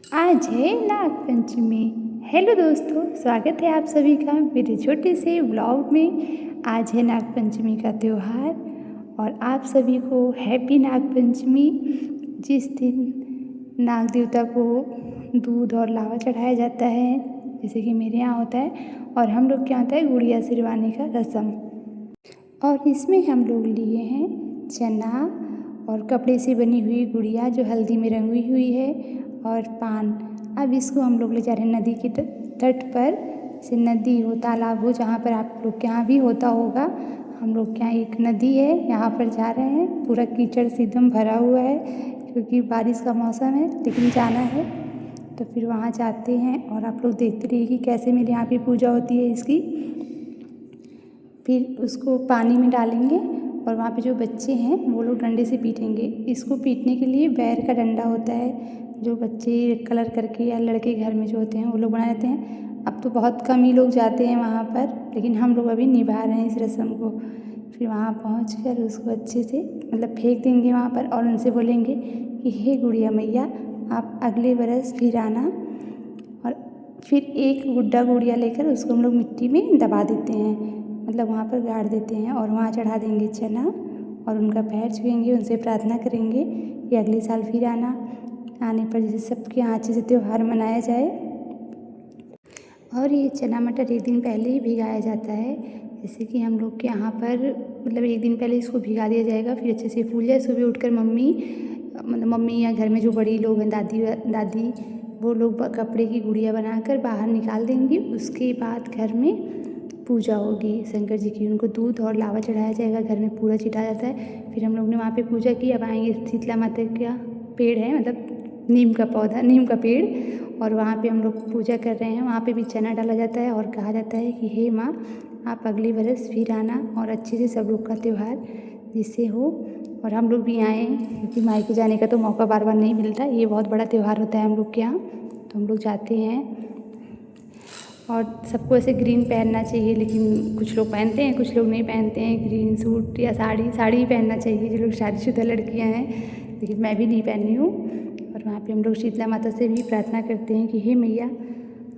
आज है नाग पंचमी। हेलो दोस्तों, स्वागत है आप सभी का मेरे छोटे से व्लॉग में। आज है नाग पंचमी का त्यौहार और आप सभी को हैप्पी नाग पंचमी। जिस दिन नाग देवता को दूध और लावा चढ़ाया जाता है, जैसे कि मेरे यहाँ होता है, और हम लोग के यहाँ होता है गुड़िया सिरवाने का रस्म। और इसमें हम लोग लिए हैं चना और कपड़े से बनी हुई गुड़िया जो हल्दी में रंगी हुई है, और पान। अब इसको हम लोग ले जा रहे हैं नदी के तट पर। जैसे नदी हो, तालाब हो, जहाँ पर आप लोग के यहाँ भी होता होगा। हम लोग के यहाँ एक नदी है, यहाँ पर जा रहे हैं। पूरा कीचड़ से एकदम भरा हुआ है क्योंकि बारिश का मौसम है, लेकिन जाना है तो फिर वहाँ जाते हैं। और आप लोग देखते रहिए कि कैसे मेरे यहाँ पे पूजा होती है इसकी। फिर उसको पानी में डालेंगे और वहाँ पे जो बच्चे हैं वो लोग डंडे से पीटेंगे। इसको पीटने के लिए बैर का डंडा होता है, जो बच्चे कलर करके या लड़के घर में जो होते हैं वो लोग बना लेते हैं। अब तो बहुत कम ही लोग जाते हैं वहाँ पर, लेकिन हम लोग अभी निभा रहे हैं इस रस्म को। फिर वहाँ पहुँचकर उसको अच्छे से फेंक देंगे वहाँ पर, और उनसे बोलेंगे कि हे गुड़िया मैया, आप अगले बरस फिर आना। और फिर एक गुड्डा गुड़िया लेकर उसको हम लोग मिट्टी में दबा देते हैं, वहाँ पर गाड़ देते हैं, और वहाँ चढ़ा देंगे चना और उनका पैर छुएंगे, उनसे प्रार्थना करेंगे कि अगले साल फिर आने पर जैसे सबके यहाँ अच्छे से त्यौहार मनाया जाए। और ये चना मटर एक दिन पहले ही भिगाया जाता है। जैसे कि हम लोग के यहाँ पर एक दिन पहले इसको भिगा दिया जाएगा, फिर अच्छे से फूल जाए। सुबह उठकर मम्मी या घर में जो बड़ी लोग हैं, दादी वो लोग कपड़े की गुड़िया बनाकर बाहर निकाल देंगी। उसके बाद घर में पूजा होगी शंकर जी की। उनको दूध और लावा चढ़ाया जाएगा, घर में पूरा छिटा जाता है। फिर हम लोग ने वहाँ पे पूजा की। अब आएंगे, शीतला माता का पेड़ है, नीम का पौधा, नीम का पेड़, और वहाँ पे हम लोग पूजा कर रहे हैं। वहाँ पे भी चना डाला जाता है और कहा जाता है कि हे माँ, आप अगले बरस फिर आना और अच्छे से सब लोग का त्यौहार जिससे हो और हम लोग भी आएँ, क्योंकि मायके जाने का तो मौका बार बार नहीं मिलता। ये बहुत बड़ा त्यौहार होता है हम लोग के यहाँ, तो हम लोग जाते हैं। और सबको ऐसे ग्रीन पहनना चाहिए, लेकिन कुछ लोग पहनते हैं, कुछ लोग नहीं पहनते हैं। ग्रीन सूट या साड़ी ही पहनना चाहिए जो लोग शादीशुदा लड़कियां हैं, लेकिन मैं भी नहीं पहनी हूँ। और वहाँ पे हम लोग शीतला माता से भी प्रार्थना करते हैं कि हे मैया,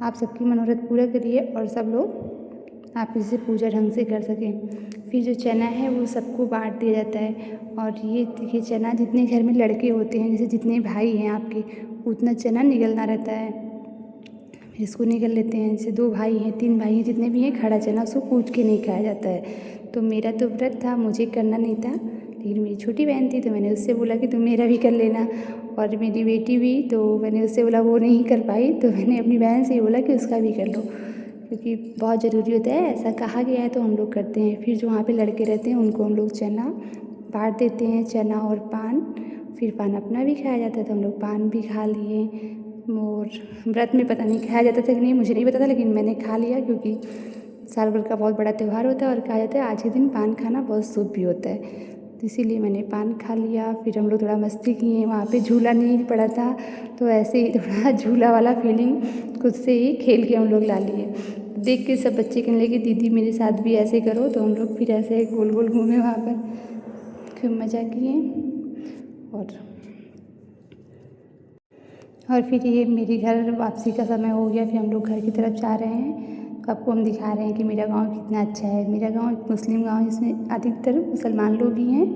आप सबकी मनोरथ पूरा करिए और सब लोग आप इसे पूजा ढंग से कर सकें। फिर जो चना है वो सबको बांट दिया जाता है। और ये देखिए, चना जितने घर में लड़के होते हैं, जैसे जितने भाई हैं आपके, उतना चना निकलना रहता है। इसको निकल लेते हैं। जैसे 2 भाई हैं, 3 भाई हैं, जितने भी हैं, खड़ा चना उसको कूच के नहीं खाया जाता है। तो मेरा तो व्रत था, मुझे करना नहीं था, लेकिन मेरी छोटी बहन थी तो मैंने उससे बोला कि तुम मेरा भी कर लेना। और मेरी बेटी भी, तो मैंने उससे बोला, वो नहीं कर पाई तो मैंने अपनी बहन से ही बोला कि उसका भी कर लो, क्योंकि बहुत ज़रूरी होता है, ऐसा कहा गया है तो हम लोग करते हैं। फिर जो वहाँ पे लड़के रहते हैं उनको हम लोग चना बांट देते हैं, चना और पान। फिर पान अपना भी खाया जाता है तो हम लोग पान भी खा लिए। और व्रत में पता नहीं खाया जाता था कि नहीं, मुझे नहीं पता था, लेकिन मैंने खा लिया क्योंकि साल भर का बहुत बड़ा त्यौहार होता है और कहा जाता है आज के दिन पान खाना बहुत शुभ भी होता है, तो इसीलिए मैंने पान खा लिया। फिर हम लोग थोड़ा मस्ती किए, वहाँ पे झूला नहीं पड़ा था तो ऐसे ही थोड़ा झूला वाला फीलिंग खुद से ही खेल के हम लोग ला लिए। देख के सब बच्चे कहने लगे दीदी मेरे साथ भी ऐसे करो, तो हम लोग फिर ऐसे गोल गोल घूमे वहाँ पर, खूब मज़ा किए। और फिर ये मेरे घर वापसी का समय हो गया, फिर हम लोग घर की तरफ जा रहे हैं। तो आपको हम दिखा रहे हैं कि मेरा गांव कितना अच्छा है। मेरा गांव एक मुस्लिम गांव है, जिसमें अधिकतर मुसलमान लोग ही हैं,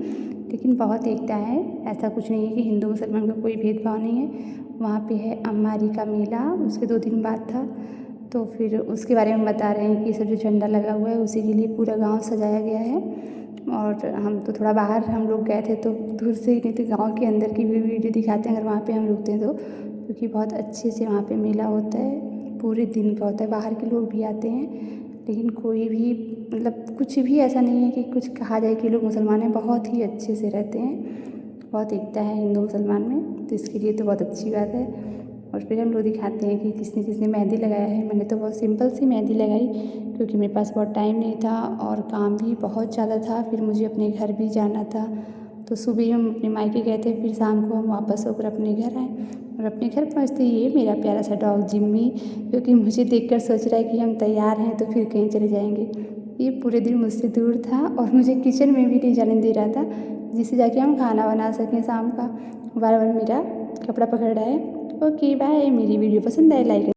लेकिन बहुत एकता है। ऐसा कुछ नहीं है कि हिंदू मुसलमान का कोई भेदभाव नहीं है। वहाँ पे है अम्मारी का मेला, उसके 2 दिन बाद था, तो फिर उसके बारे में बता रहे हैं कि सब जो झंडा लगा हुआ है उसी के लिए पूरा गाँव सजाया गया है। और हम तो थोड़ा बाहर हम लोग गए थे तो दूर से ही, नहीं तो गाँव के अंदर की भी वीडियो दिखाते हैं अगर वहाँ पे हम रुकते हैं तो, क्योंकि बहुत अच्छे से वहाँ पे मेला होता है, पूरे दिन का होता है। बाहर के लोग भी आते हैं, लेकिन कोई भी कुछ भी ऐसा नहीं है कि कुछ कहा जाए कि लोग मुसलमान हैं, बहुत ही अच्छे से रहते हैं। बहुत एकता है हिंदू मुसलमान में, तो इसके लिए तो बहुत अच्छी बात है। और फिर हम लोग दिखाते हैं कि किसने किसने मेहंदी लगाया है। मैंने तो बहुत सिंपल सी मेहंदी लगाई क्योंकि मेरे पास बहुत टाइम नहीं था और काम भी बहुत ज़्यादा था, फिर मुझे अपने घर भी जाना था। तो सुबह हम अपने मायके गए थे, फिर शाम को हम वापस होकर अपने घर आए। और अपने घर पहुँचते ही ये मेरा प्यारा सा डॉग जिम्मी, जो कि मुझे देखकर सोच रहा है कि हम तैयार हैं तो फिर कहीं चले जाएंगे। ये पूरे दिन मुझसे दूर था और मुझे किचन में भी नहीं जाने दे रहा था, जिससे जाके हम खाना बना सकें शाम का। बार बार मेरा कपड़ा पकड़ रहा है ओके बाय। मेरी वीडियो पसंद आए लाइक